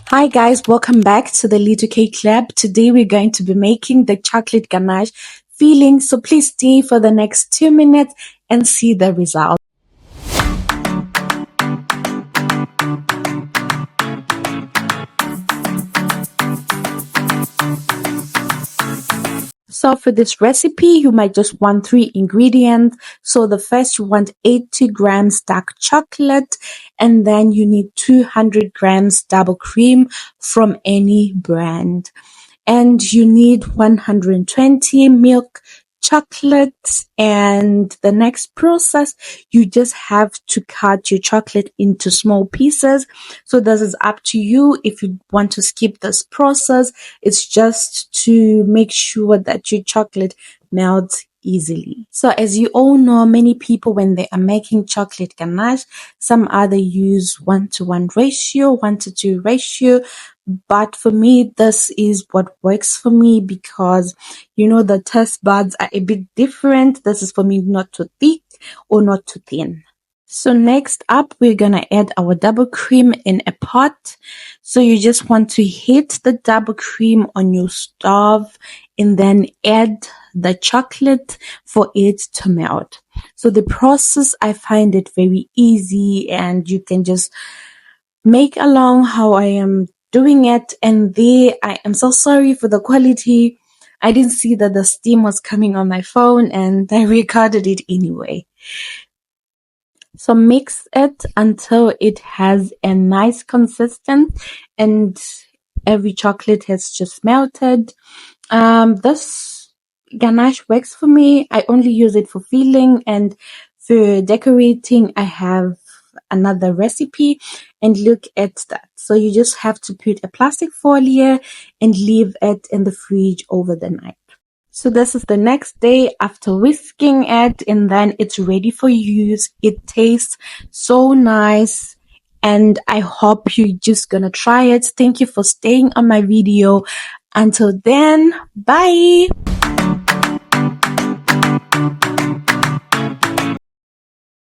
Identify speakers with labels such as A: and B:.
A: Hi guys, welcome back to the littlecakelab. Today we're going to be making the chocolate ganache filling, so please stay for the next 2 minutes and see the result. So for this recipe, you might just want 3 ingredients. So the first, you want 80 grams dark chocolate, and then you need 200 grams double cream from any brand. And you need 120 milk chocolate. And the next process, you just have to cut your chocolate into small pieces. So this is up to you. If you want to skip this process, it's just to make sure that your chocolate melts easily. So as you all know, many people, when they are making chocolate ganache, some either use 1-to-1 ratio, 1-to-2 ratio. But for me, this is what works for me because, the taste buds are a bit different. This is for me not too thick or not too thin. So next up, we're going to add our double cream in a pot. So you just want to heat the double cream on your stove and then add the chocolate for it to melt. So the process, I find it very easy, and you can just make along how I am doing it. And there, I am so sorry for the quality. I didn't see that the steam was coming on my phone, and I recorded it anyway. So mix it until it has a nice consistency and every chocolate has just melted. This ganache works for me. I only use it for filling, and for decorating, I have another recipe, and look at that. So you just have to put a plastic foil and leave it in the fridge over the night. So this is the next day after whisking it, and then it's ready for use. It tastes so nice, and I hope you're just gonna try it. Thank you for staying on my video. Until then, bye.